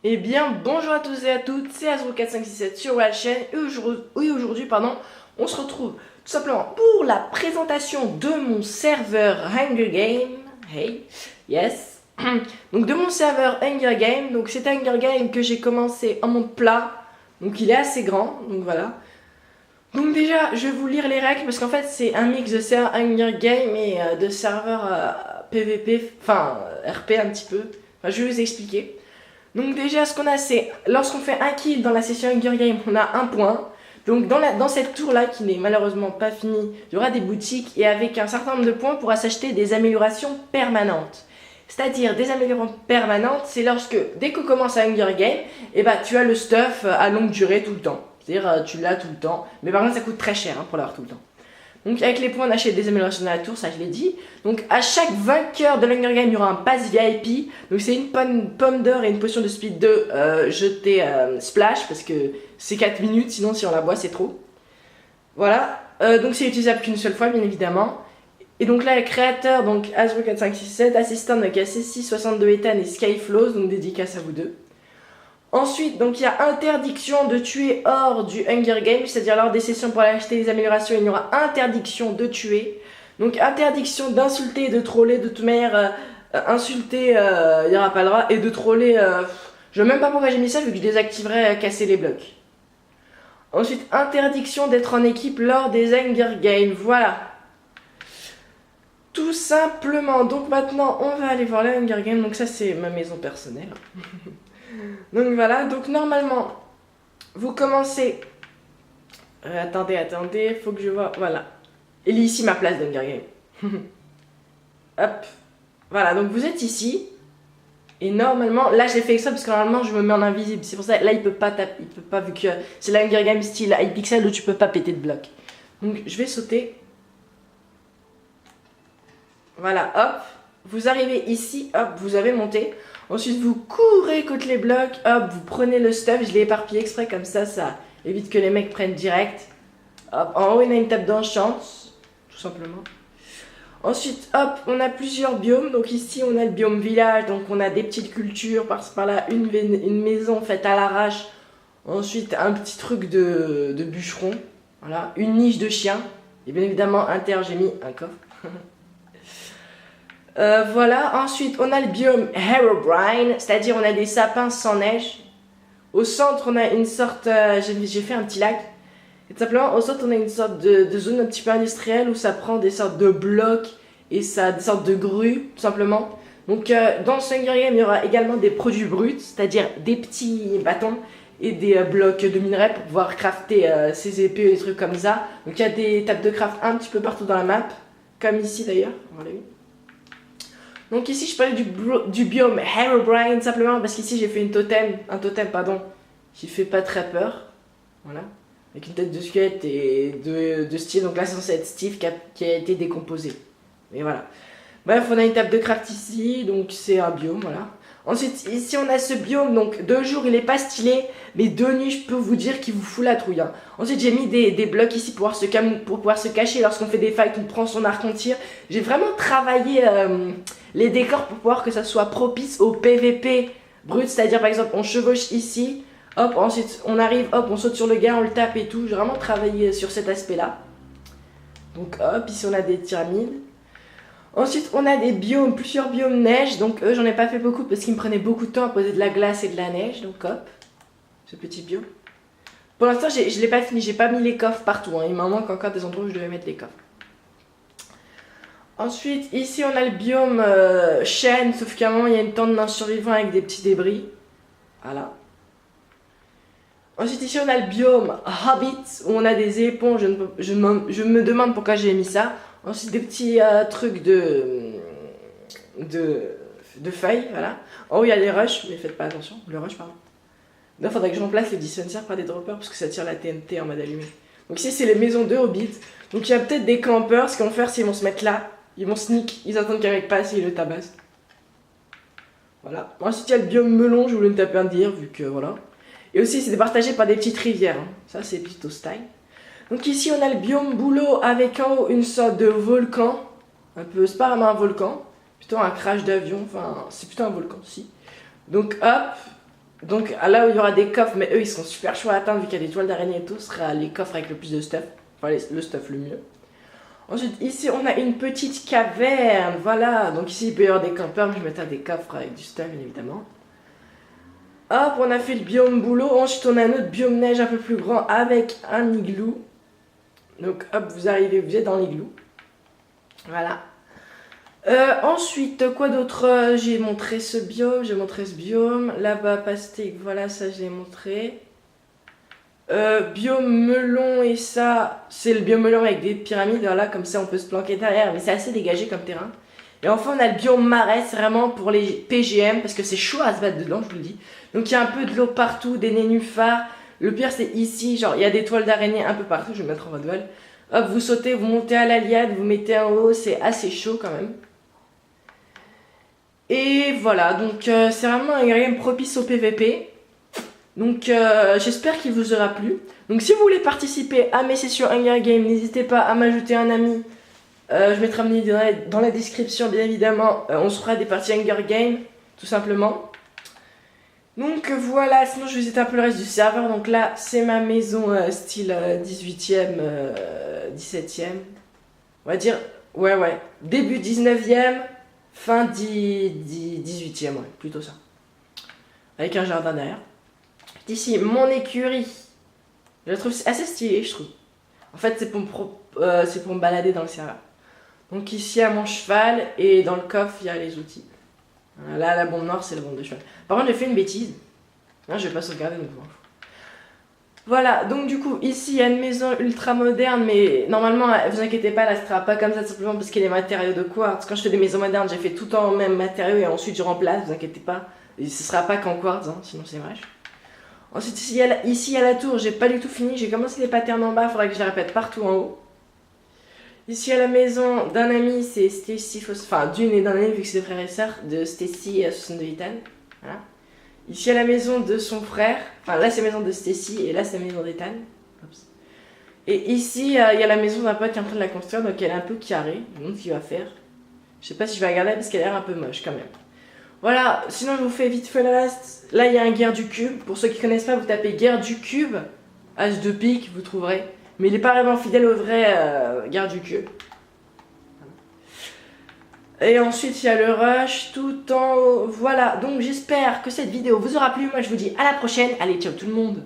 Eh bien, bonjour à tous et à toutes, c'est Azro4567 sur la chaîne et aujourd'hui, on se retrouve tout simplement pour la présentation de mon serveur Hunger Game. Hey, yes. Donc de mon serveur Hunger Game, donc c'est Hunger Game que j'ai commencé en mode plat, donc il est assez grand, donc voilà. Donc déjà, je vais vous lire les règles parce qu'en fait c'est un mix de serveur Hunger Game et de serveur PVP, enfin RP un petit peu. Enfin, je vais vous expliquer. Donc déjà ce qu'on a c'est, lorsqu'on fait un kill dans la session Hunger Game, on a un point. Donc dans cette tour là qui n'est malheureusement pas finie, il y aura des boutiques et avec un certain nombre de points on pourra s'acheter des améliorations permanentes. C'est-à-dire des améliorations permanentes, c'est lorsque dès qu'on commence à Hunger Game, et bah tu as le stuff à longue durée tout le temps. C'est-à-dire tu l'as tout le temps, mais par contre ça coûte très cher pour l'avoir tout le temps. Donc avec les points on achète des améliorations dans la tour, ça je l'ai dit. Donc à chaque vainqueur de l'Hunger Game il y aura un pass VIP. Donc c'est une pomme d'or et une potion de speed 2 jetée splash parce que c'est 4 minutes, sinon si on la boit c'est trop. Voilà, donc c'est utilisable qu'une seule fois bien évidemment. Et donc là le créateur, donc Azro4567, assistant donc AC6, 62 Ethan et Skyflows, donc dédicace à vous deux. Ensuite, donc il y a interdiction de tuer hors du Hunger Game, c'est-à-dire lors des sessions pour aller acheter des améliorations, il y aura interdiction de tuer. Donc interdiction d'insulter et de troller, de toute manière, insulter, il n'y aura pas le droit, et de troller, je ne sais même pas pourquoi j'ai mis ça, vu que je désactiverai casser les blocs. Ensuite, interdiction d'être en équipe lors des Hunger Games, voilà. Tout simplement, donc maintenant on va aller voir les Hunger Games, donc ça c'est ma maison personnelle. Donc voilà, donc normalement, vous commencez... attendez, faut que je vois, voilà. Il est ici ma place d'Hunger Game. Hop, voilà, donc vous êtes ici. Et normalement, là j'ai fait exprès parce que normalement je me mets en invisible. C'est pour ça, là il peut pas taper, il peut pas, vu que c'est la Hunger Game style iPixel où tu peux pas péter de bloc. Donc je vais sauter. Voilà, hop, vous arrivez ici, hop, vous avez monté. Ensuite, vous courez contre les blocs, hop, vous prenez le stuff, je l'ai éparpillé exprès comme ça évite que les mecs prennent direct. Hop, en haut, il y a une table d'enchant, tout simplement. Ensuite, hop, on a plusieurs biomes. Donc ici, on a le biome village, donc on a des petites cultures, par-ci par-là, une maison faite à l'arrache. Ensuite, un petit truc de bûcheron, voilà, une niche de chien. Et bien évidemment, j'ai mis un coffre. Voilà, ensuite on a le biome Herobrine, c'est-à-dire on a des sapins sans neige. Au centre on a une sorte, j'ai fait un petit lac. Et tout simplement au centre on a une sorte de zone un petit peu industrielle où ça prend des sortes de blocs et ça des sortes de grues tout simplement. Donc dans ce Hunger Game il y aura également des produits bruts, c'est-à-dire des petits bâtons et des blocs de minerais pour pouvoir crafter ses épées et des trucs comme ça. Donc il y a des tables de craft un petit peu partout dans la map, comme ici d'ailleurs, on l'a vu. Donc ici je parlais du biome Herobrine simplement parce qu'ici j'ai fait un totem qui fait pas très peur. Voilà. Avec une tête de squelette et de Steve. Donc là c'est censé être Steve qui a été décomposé. Et voilà. Bref, on a une table de craft ici, donc c'est un biome, voilà. Ensuite, ici on a ce biome, donc de jour il est pas stylé, mais de nuit je peux vous dire qu'il vous fout la trouille. Hein. Ensuite j'ai mis des blocs ici pour pouvoir se cacher lorsqu'on fait des fights, on prend son arc, on tire. J'ai vraiment travaillé les décors pour pouvoir que ça soit propice au PVP brut, c'est-à-dire par exemple on chevauche ici, hop, ensuite on arrive, hop, on saute sur le gars, on le tape et tout. J'ai vraiment travaillé sur cet aspect-là. Donc hop, ici on a des pyramides. Ensuite, on a des biomes, plusieurs biomes neige. Donc eux, j'en ai pas fait beaucoup parce qu'ils me prenaient beaucoup de temps à poser de la glace et de la neige. Donc hop, ce petit biome. Pour l'instant, je l'ai pas fini. J'ai pas mis les coffres partout. Hein. Il m'en manque encore des endroits où je devais mettre les coffres. Ensuite, ici, on a le biome chêne. Sauf qu'à un moment, il y a une tente d'un survivant avec des petits débris. Voilà. Ensuite, ici, on a le biome Hobbit où on a des éponges. Je me demande pourquoi j'ai mis ça. Ensuite des petits trucs de feuilles, voilà. En haut il y a les rushs, mais faites pas attention, le rush pardon. Là il faudrait que je remplace les dispensers par des droppers parce que ça tire la TNT en mode allumé. Donc ici c'est les maisons de Hobbit. Donc il y a peut-être des campeurs, ce qu'ils vont faire c'est qu'ils vont se mettre là, ils vont sneak, ils attendent qu'un mec passe et ils le tabassent. Voilà. Ensuite il y a le biome melon, je voulais me taper un dire vu que voilà. Et aussi c'est partagé par des petites rivières, hein. Ça c'est plutôt style. Donc ici on a le biome boulot avec en haut une sorte de volcan. Un peu, c'est pas vraiment un volcan. Plutôt un crash d'avion, enfin c'est plutôt un volcan si. Donc hop, Donc là où il y aura des coffres, mais eux ils sont super chauds à atteindre vu qu'il y a des toiles d'araignée et tout, ce sera les coffres avec le plus de stuff. Enfin le stuff le mieux. Ensuite ici on a une petite caverne, voilà. Donc ici il peut y avoir des campeurs, mais je mettrai des coffres avec du stuff bien évidemment. Hop, on a fait le biome boulot. Ensuite on a un autre biome neige un peu plus grand avec un igloo. Donc hop, vous arrivez, vous êtes dans l'igloo. Voilà. Ensuite, quoi d'autre? J'ai montré ce biome, j'ai montré ce biome. Là-bas, pastèque, voilà, ça je l'ai montré. Biome melon et ça, c'est le biome melon avec des pyramides, voilà, comme ça on peut se planquer derrière, mais c'est assez dégagé comme terrain. Et enfin on a le biome marais, c'est vraiment pour les PGM, parce que c'est chaud à se battre dedans, je vous le dis. Donc il y a un peu de l'eau partout, des nénuphars. Le pire c'est ici, genre il y a des toiles d'araignée un peu partout, je vais mettre en mode vol. Hop, vous sautez, vous montez à la liane, vous mettez en haut, c'est assez chaud quand même. Et voilà, donc c'est vraiment un game propice au PVP. Donc j'espère qu'il vous aura plu. Donc si vous voulez participer à mes sessions Hunger Games, n'hésitez pas à m'ajouter un ami. Je mettrai un lien dans la description bien évidemment. On se fera des parties Hunger Games, tout simplement. Donc voilà, sinon je vous ai un peu le reste du serveur. Donc là c'est ma maison style 18e, 17e. On va dire, ouais, début 19e. Fin 18e, ouais, plutôt ça. Avec un jardin derrière. Ici, mon écurie. Je la trouve assez stylée, je trouve. En fait, c'est pour, me balader dans le serveur. Donc ici, à mon cheval, et dans le coffre, il y a les outils. Là, la bombe noire, c'est la bombe de cheval. Par contre, j'ai fait une bêtise. Non, je vais pas sauvegarder, donc voilà, donc du coup, ici, il y a une maison ultra moderne, mais normalement, vous inquiétez pas, elle ne sera pas comme ça, simplement parce qu'il y a des matériaux de quartz. Quand je fais des maisons modernes, j'ai fait tout en même matériaux et ensuite je remplace, vous inquiétez pas. Et ce sera pas qu'en quartz, hein, sinon c'est moche. Ensuite, ici, il y a la tour, j'ai pas du tout fini, j'ai commencé les patterns en bas, il faudra que je les répète partout en haut. Ici, à la maison d'un ami, c'est Stacy, enfin d'une et d'un ami, vu que c'est des frères et sœurs, de Stacy à 68 ans. Voilà. Ici à la maison de son frère, enfin là c'est la maison de Stacy et là c'est la maison d'Ethan. Et ici il y a la maison d'un pote qui est en train de la construire, donc elle est un peu carrée, donc il va faire. Je sais pas si je vais regarder parce qu'elle a l'air un peu moche quand même. Voilà, sinon je vous fais vite fait le reste. Là il y a un guerre du cube, pour ceux qui connaissent pas vous tapez guerre du cube, H de pique vous trouverez. Mais il est pas vraiment fidèle au vrai guerre du cube. Et ensuite il y a le rush tout en haut. Voilà, donc j'espère que cette vidéo vous aura plu. Moi je vous dis à la prochaine. Allez, ciao tout le monde.